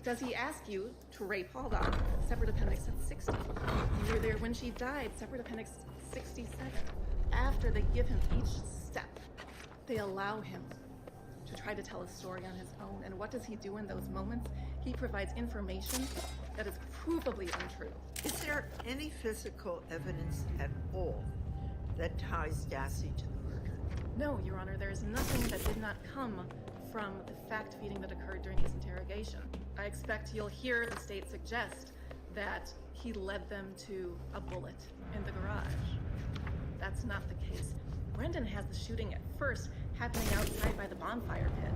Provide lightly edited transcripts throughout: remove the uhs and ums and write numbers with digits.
Does he ask you to rape Huldah, separate appendix at 60? You were there when she died, separate appendix 67. After they give him each step, they allow him to try to tell a story on his own. And what does he do in those moments? He provides information that is provably untrue. Is there any physical evidence at all that ties Dati to the murder? No, Your Honor, there is nothing that did not come from the fact-feeding that occurred during his interrogation. I expect you'll hear the state suggest that he led them to a bullet in the garage. That's not the case. Brendan has the shooting at first happening outside by the bonfire pit.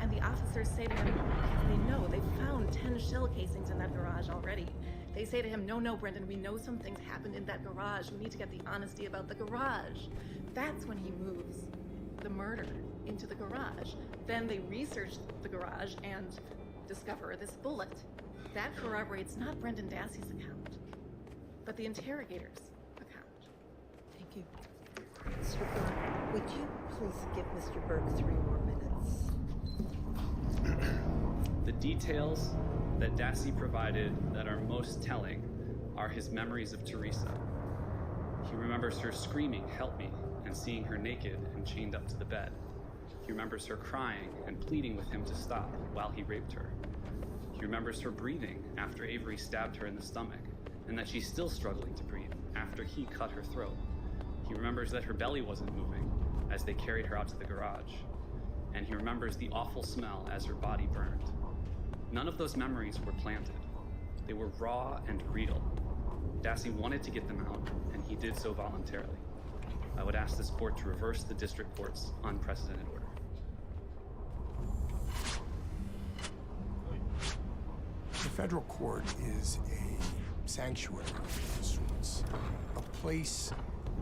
And the officers say to him, because they know, they've found 10 shell casings in that garage already. They say to him, no, Brendan, we know some things happened in that garage. We need to get the honesty about the garage. That's when he moves the murder into the garage. Then they research the garage and discover this bullet. That corroborates not Brendan Dassey's account, but the interrogator's account. Thank you. Mr. Burke, would you please give Mr. Burke 3 more minutes? The details that Dati provided that are most telling are his memories of Teresa. He remembers her screaming, "Help me," and seeing her naked and chained up to the bed. He remembers her crying and pleading with him to stop while he raped her. He remembers her breathing after Avery stabbed her in the stomach, and that she's still struggling to breathe after he cut her throat. He remembers that her belly wasn't moving as they carried her out to the garage. And he remembers the awful smell as her body burned. None of those memories were planted. They were raw and real. Dati wanted to get them out, and he did so voluntarily. I would ask this court to reverse the district court's unprecedented order. The federal court is a sanctuary of sorts, a place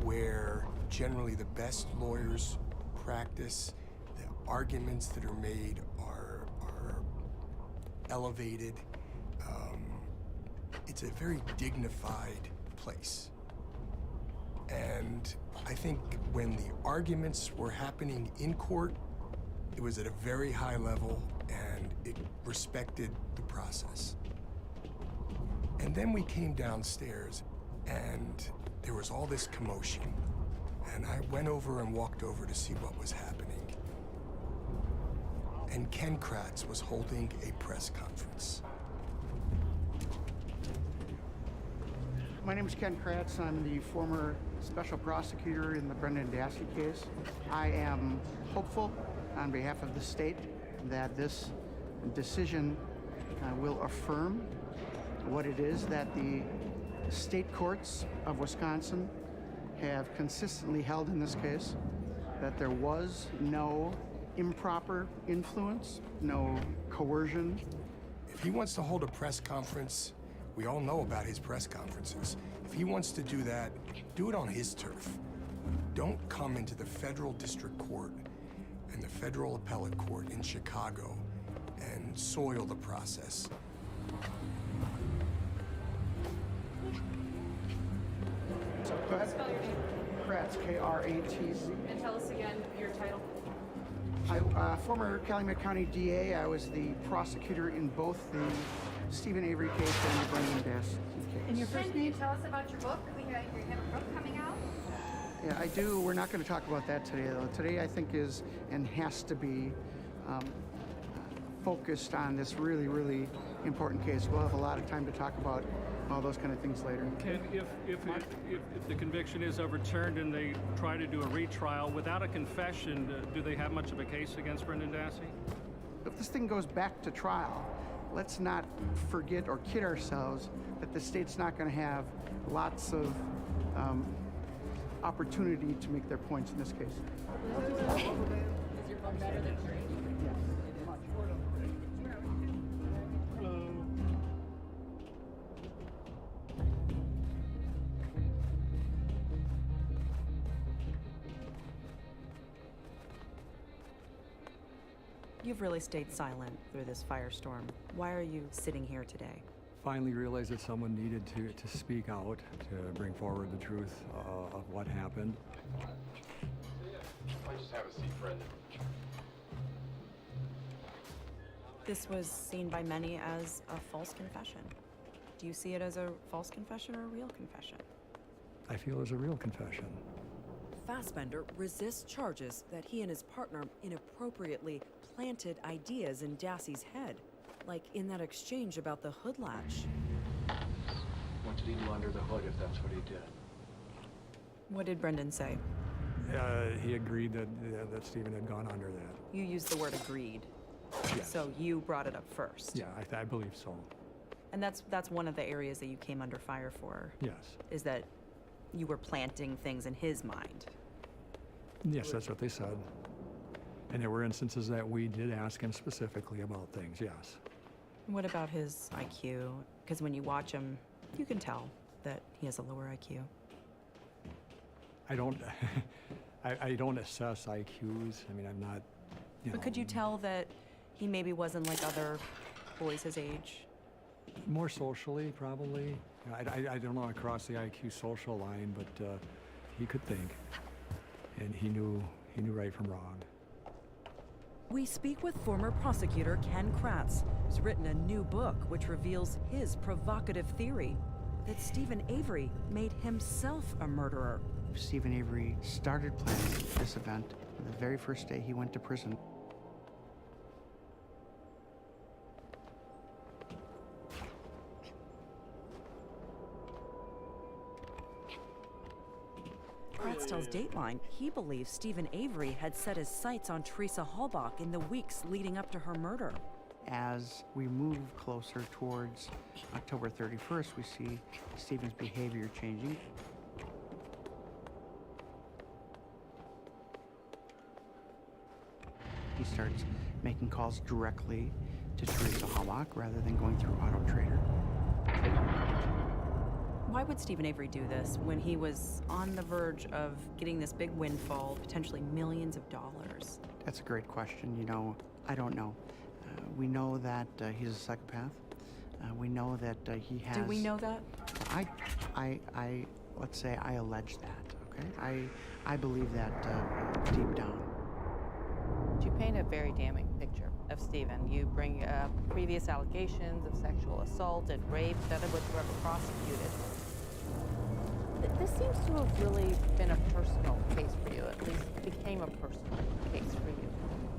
where generally the best lawyers practice. The arguments that are made are elevated. It's a very dignified place. And I think when the arguments were happening in court, it was at a very high level and it respected the process. And then we came downstairs and there was all this commotion. And I went over and walked over to see what was happening. And Ken Kratz was holding a press conference. My name is Ken Kratz. I'm the former special prosecutor in the Brendan Dassey case. I am hopeful on behalf of the state that this decision will affirm what it is that the state courts of Wisconsin have consistently held in this case, that there was no improper influence, no coercion. If he wants to hold a press conference, we all know about his press conferences. If he wants to do that, do it on his turf. Don't come into the federal district court and the federal appellate court in Chicago and soil the process. Go ahead. Spell your name. Kratz, K-R-A-T-Z. And tell us again your title. Former Calumet County DA. I was the prosecutor in both the Stephen Avery case and the Brendan Dassey case. And your first name? Tell us about your book. You have a book coming out? Yeah, I do. We're not going to talk about that today, though. Today, I think, is and has to be focused on this really, really important case. We'll have a lot of time to talk about all those kind of things later. Ken, if the conviction is overturned and they try to do a retrial without a confession, do they have much of a case against Brendan Dassey? If this thing goes back to trial, let's not forget or kid ourselves that the state's not going to have lots of opportunity to make their points in this case. Is your book better than yours? You've really stayed silent through this firestorm. Why are you sitting here today? Finally realized that someone needed to speak out, to bring forward the truth of what happened. Just have a seat, Brendan. This was seen by many as a false confession. Do you see it as a false confession or a real confession? I feel it was a real confession. Fassbender resists charges that he and his partner inappropriately planted ideas in Dassey's head, like in that exchange about the hood latch. What did he do under the hood if that's what he did? What did Brendan say? He agreed that Stephen had gone under that. You used the word agreed. Yes. So you brought it up first. Yeah, I believe so. And that's one of the areas that you came under fire for. Yes. Is that you were planting things in his mind. Yes, that's what they said. And there were instances that we did ask him specifically about things, yes. What about his IQ? Because when you watch him, you can tell that he has a lower IQ. I don't, I don't assess IQs. I mean, I'm not, But could you tell that he maybe wasn't like other boys his age? More socially, probably. I don't know across the IQ social line, but he could think. And he knew right from wrong. We speak with former prosecutor Ken Kratz, who's written a new book which reveals his provocative theory that Stephen Avery made himself a murderer. Stephen Avery started planning this event the very first day he went to prison. Kratz tells Dateline he believes Stephen Avery had set his sights on Teresa Halbach in the weeks leading up to her murder. As we move closer towards October 31st, we see Stephen's behavior changing. He starts making calls directly to Teresa Halbach rather than going through Auto Trader. Why would Stephen Avery do this when he was on the verge of getting this big windfall, potentially millions of dollars? That's a great question. You know, I don't know. We know that he's a psychopath. We know that he has... Do we know that? Let's say I allege that, okay? I believe that deep down. You paint a very damning picture of Stephen. You bring up previous allegations of sexual assault and rape, none of which were ever prosecuted. This seems to have really been a personal case for you, at least became a personal case for you.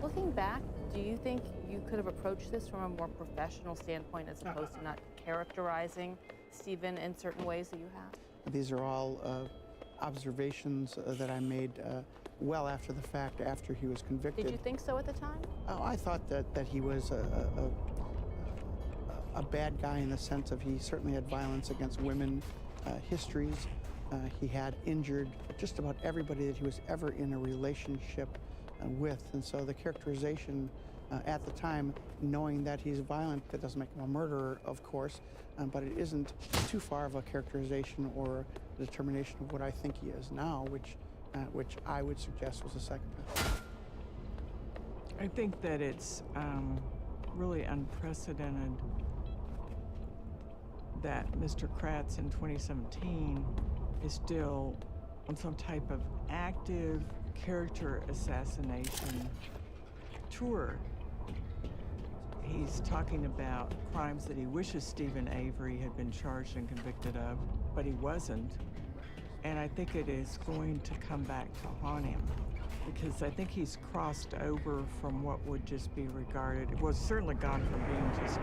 Looking back, do you think you could have approached this from a more professional standpoint as opposed to not characterizing Stephen in certain ways that you have? These are all observations that I made well after the fact, after he was convicted. Did you think so at the time? Oh, I thought that he was a bad guy in the sense of he certainly had violence against women histories. He had injured just about everybody that he was ever in a relationship with. And so the characterization at the time, knowing that he's violent, that doesn't make him a murderer, of course, but it isn't too far of a characterization or a determination of what I think he is now, which I would suggest was a psychopath. I think that it's really unprecedented that Mr. Kratz in 2017 is still on some type of active character assassination tour. He's talking about crimes that he wishes Stephen Avery had been charged and convicted of, but he wasn't. And I think it is going to come back to haunt him, because I think he's crossed over from what would just be regarded, it was certainly gone from being just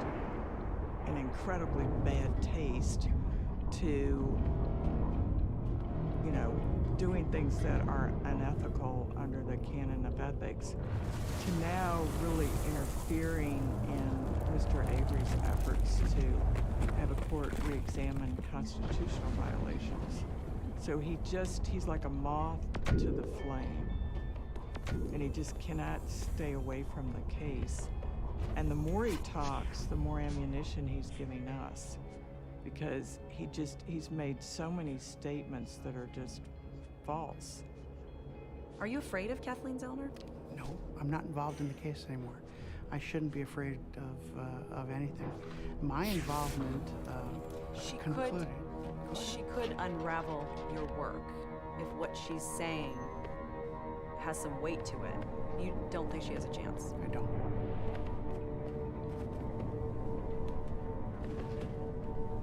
an incredibly bad taste to, you know, doing things that are unethical under the canon of ethics, to now really interfering in Mr. Avery's efforts to have a court re-examine constitutional violations. So he's like a moth to the flame, and he just cannot stay away from the case. And the more he talks, the more ammunition he's giving us, because he's made so many statements that are just false. Are you afraid of Kathleen Zellner? No, I'm not involved in the case anymore. I shouldn't be afraid of anything. My involvement concluded. She could unravel your work if what she's saying has some weight to it. You don't think she has a chance? I don't.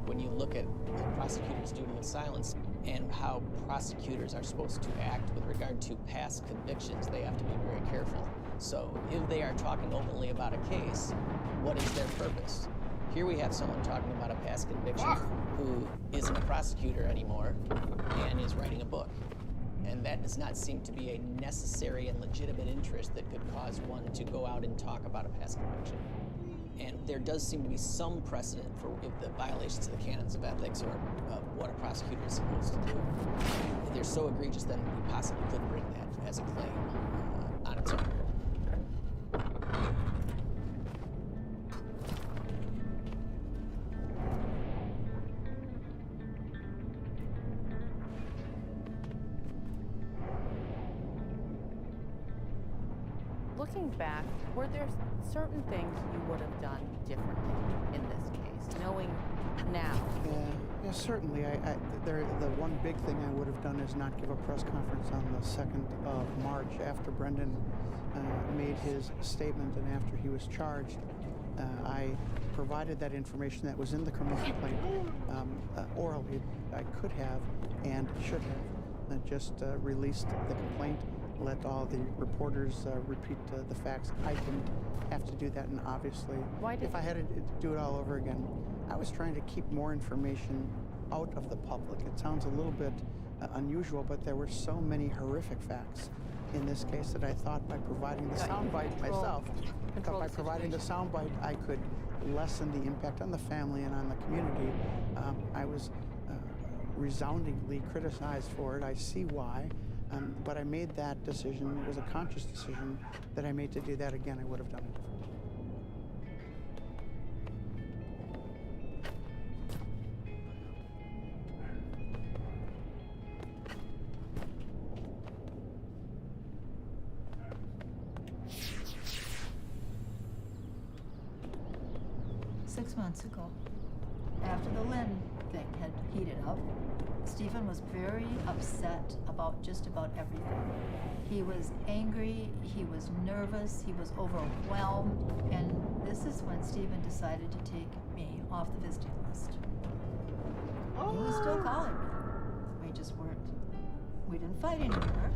when you look at the prosecutor's duty of silence and how prosecutors are supposed to act with regard to past convictions, they have to be very careful. So if they are talking openly about a case, what is their purpose? Here we have someone talking about a past conviction who isn't a prosecutor anymore and is writing a book. And that does not seem to be a necessary and legitimate interest that could cause one to go out and talk about a past conviction. And there does seem to be some precedent for if the violations of the canons of ethics or what a prosecutor is supposed to do. If they're so egregious, then we possibly could bring that as a claim on its own. Looking back, were there certain things you would have done differently in this case, knowing now? Yeah, certainly. The one big thing I would have done is not give a press conference on the 2nd of March after Brendan made his statement and after he was charged. I provided that information that was in the criminal complaint orally. I could have and should have just released the complaint, let all the reporters repeat the facts. I didn't have to do that, and obviously, if I had to do it all over again, I was trying to keep more information out of the public. It sounds a little bit unusual, but there were so many horrific facts in this case that I thought by providing the soundbite myself, I could lessen the impact on the family and on the community. I was resoundingly criticized for it. I see why. But I made that decision. It was a conscious decision that I made to do that again. I would have done it differently. 6 months ago, after the Lynn thing had heated up, Stephen was very upset about just about everything. He was angry, he was nervous, he was overwhelmed, and this is when Stephen decided to take me off the visiting list. He was still calling me. We just weren't. We didn't fight anymore,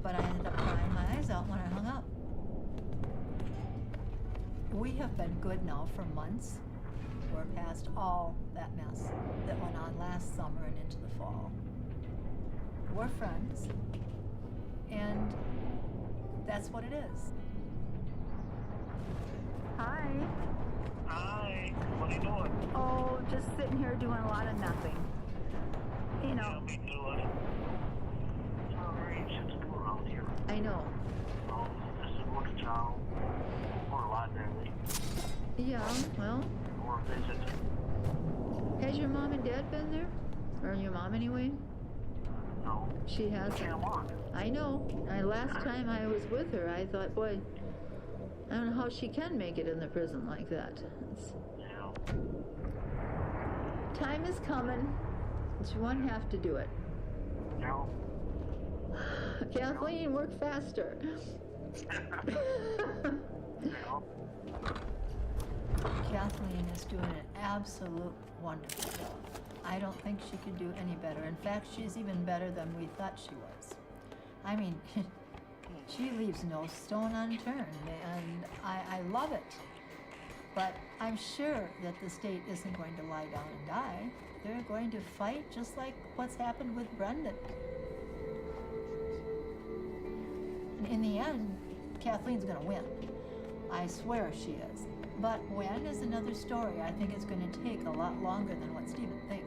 but I ended up crying my eyes out when I hung up. We have been good now for months. We're past all that mess that went on last summer and into the fall. We're friends, and that's what it is. Hi. Hi. What are you doing? Oh, just sitting here doing a lot of nothing. You know. Yeah, me too. It's not very shit to do around here. I know. Oh, this is work a child or a library. Yeah, well. Or a visit. Has your mom and dad been there? Or your mom anyway? No. She hasn't. Can't walk. I know. Last time I was with her, I thought, boy, I don't know how she can make it in the prison like that. Yeah. Time is coming. She won't have to do it. No. Kathleen, work faster. No. Kathleen is doing an absolute wonderful job. I don't think she could do any better. In fact, she's even better than we thought she was. I mean, she leaves no stone unturned, and I love it. But I'm sure that the state isn't going to lie down and die. They're going to fight just like what's happened with Brendan. And in the end, Kathleen's going to win. I swear she is. But when is another story. I think it's going to take a lot longer than what Stephen thinks.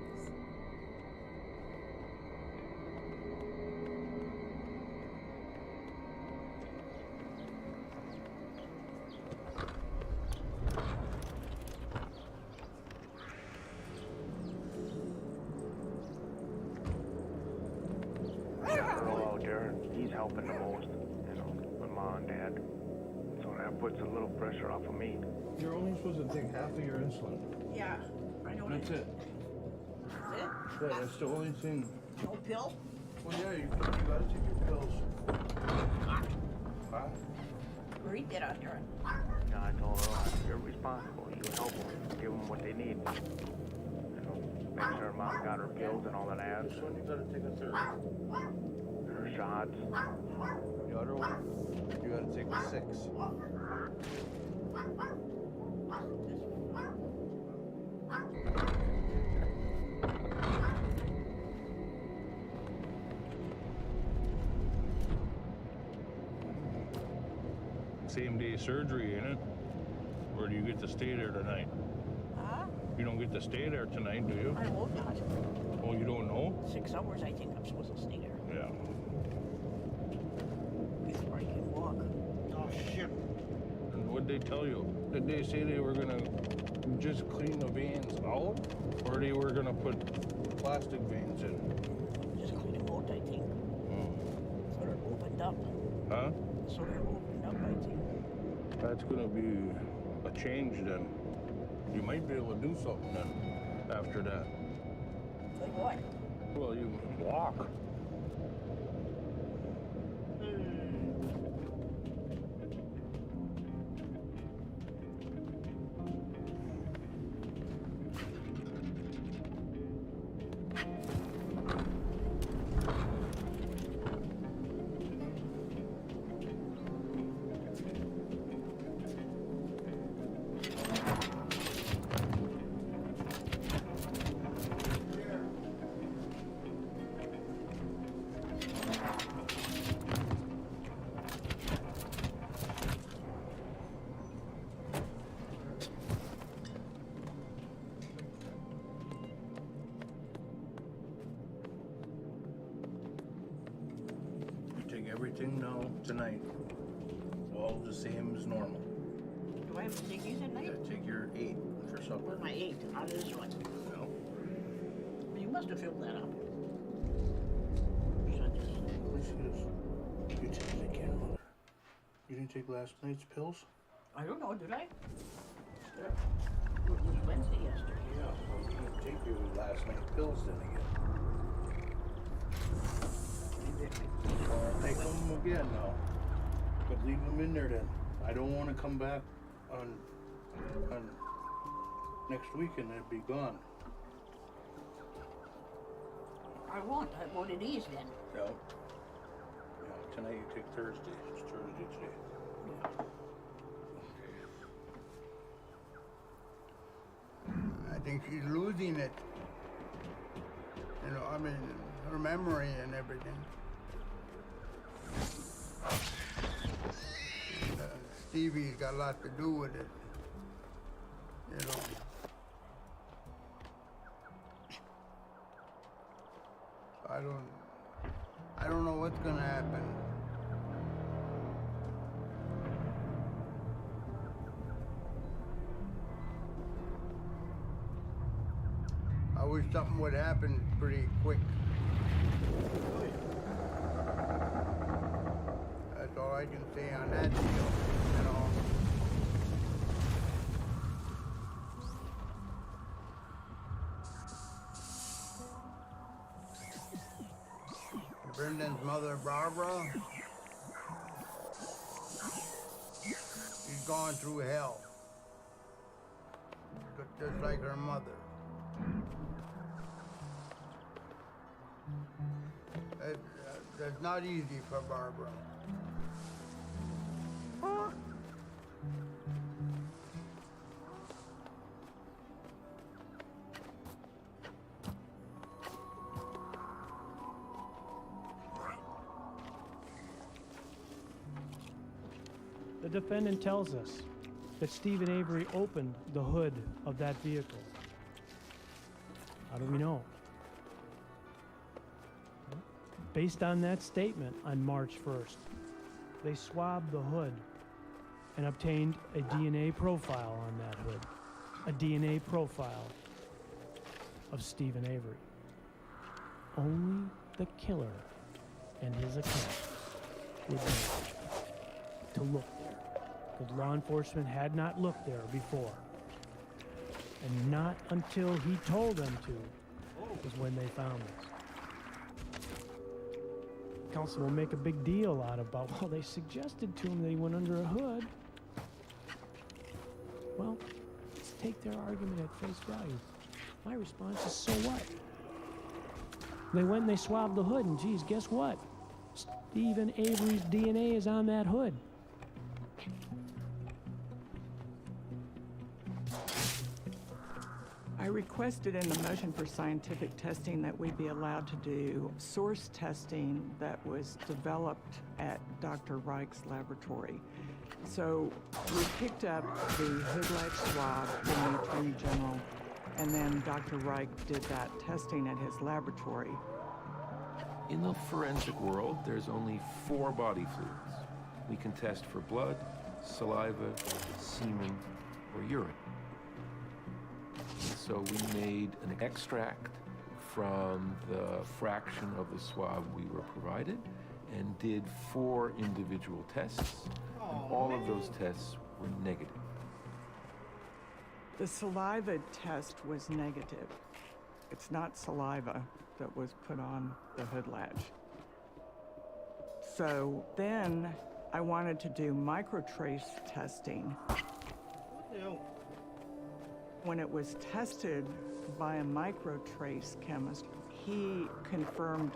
Earl out there, he's helping the most, you know, with Mom and Dad. So that puts a little pressure off of me. You're only supposed to take half of your insulin. Yeah, I know. That's it. That's it? Yeah, that's the only thing. No pill? Well, yeah, you gotta take your pills. Huh? Read that on there. Yeah, I told her, you're responsible. You help them, give them what they need. You know, Make sure Mom got her pills and all that ads. This one you gotta take a third. Her shots. The other one, you gotta take a 6. Same day surgery, ain't it? Or do you get to stay there tonight? Huh? You don't get to stay there tonight, do you? I hope not. Oh, you don't know? 6 hours, I think I'm supposed to stay there. Yeah. Before I can walk. Oh, shit. And what'd they tell you? Did they say they were gonna just clean the veins out? Or they were gonna put plastic veins in? Just clean them out, I think. So they're opened up. Huh? So they're opened up, I think. That's gonna be a change then. You might be able to do something then after that. Like what? Well, you walk. Everything now tonight, all the same as normal. Do I have to take these at night? Yeah, take your 8 for supper. Where's my 8? Out of this one. No. You must have filled that up. You take the camera. You didn't take last night's pills? I don't know, did I? It was Wednesday yesterday. Yeah, well, you didn't take your last night's pills then again. Take them again now, but leave them in there then. I don't want to come back on next week and they'd be gone. I won't. I wanted these then. Yeah. Yeah. Tonight you take Thursday. It's Thursday today. I think she's losing it. You know, I mean, her memory and everything. Stevie's got a lot to do with it, you know. I don't know what's gonna happen. I wish something would happen pretty quick. That's all I can say on that deal, you know. Brendan's mother, Barbara, she's gone through hell, just like her mother. That's not easy for Barbara. The defendant tells us that Stephen Avery opened the hood of that vehicle. How do we know? Based on that statement on March 1st, they swabbed the hood and obtained a DNA profile on that hood. A DNA profile of Stephen Avery. Only the killer and his account would know to look there, because law enforcement had not looked there before. And not until he told them to was when they found this. Council will make a big deal out about, well, they suggested to him that he went under a hood. Well, let's take their argument at face value. My response is, so what? They went and they swabbed the hood, and geez, guess what? Stephen Avery's DNA is on that hood. I requested in the motion for scientific testing that we be allowed to do source testing that was developed at Dr. Reich's laboratory. So we picked up the hood latch swab from the Attorney General, and then Dr. Reich did that testing at his laboratory. In the forensic world, there's only 4 body fluids. We can test for blood, saliva, semen, or urine. So we made an extract from the fraction of the swab we were provided and did 4 individual tests, and all of those tests were negative. The saliva test was negative. It's not saliva that was put on the hood latch. So then I wanted to do microtrace testing. When it was tested by a microtrace chemist, he confirmed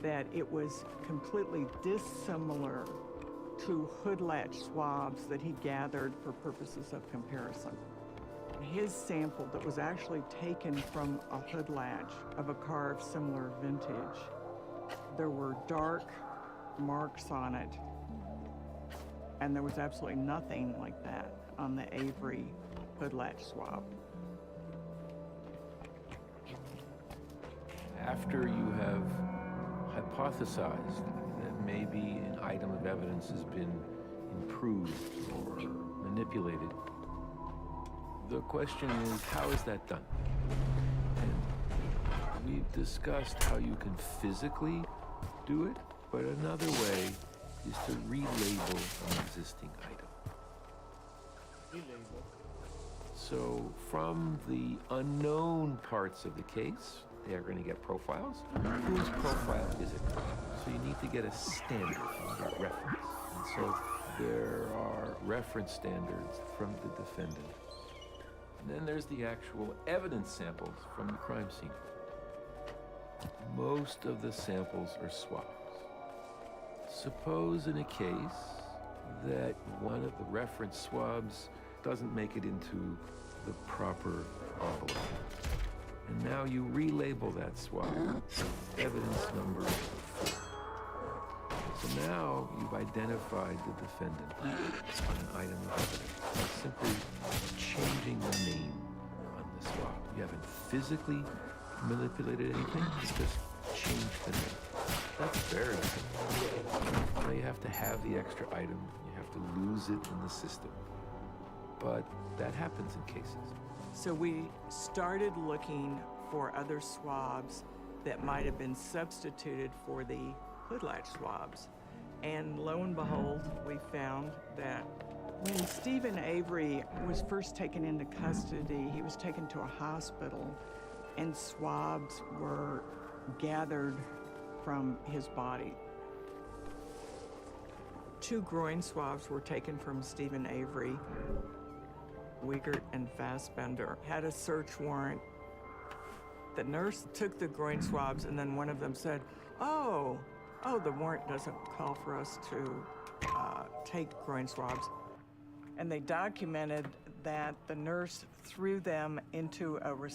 that it was completely dissimilar to hood latch swabs that he gathered for purposes of comparison. His sample that was actually taken from a hood latch of a car of similar vintage, there were dark marks on it, and there was absolutely nothing like that on the Avery hood latch swab. After you have hypothesized that maybe an item of evidence has been improved or manipulated, the question is, how is that done? And we've discussed how you can physically do it, but another way is to relabel an existing item. So from the unknown parts of the case, they are going to get profiles. Whose profile is it? So you need to get a standard, a reference. And so there are reference standards from the defendant. And then there's the actual evidence samples from the crime scene. Most of the samples are swabs. Suppose in a case that one of the reference swabs doesn't make it into the proper envelope. And now you relabel that swab, evidence number 4. So now you've identified the defendant on an item of evidence by simply changing the name on the swab. You haven't physically manipulated anything, you just changed the name. That's very simple. Now you have to have the extra item, you have to lose it in the system. But that happens in cases. So we started looking for other swabs that might have been substituted for the hood latch swabs. And lo and behold, we found that when Stephen Avery was first taken into custody, he was taken to a hospital and swabs were gathered from his body. 2 groin swabs were taken from Stephen Avery. Wiegert and Fassbender had a search warrant. The nurse took the groin swabs, and then one of them said, oh, the warrant doesn't call for us to take groin swabs. And they documented that the nurse threw them into a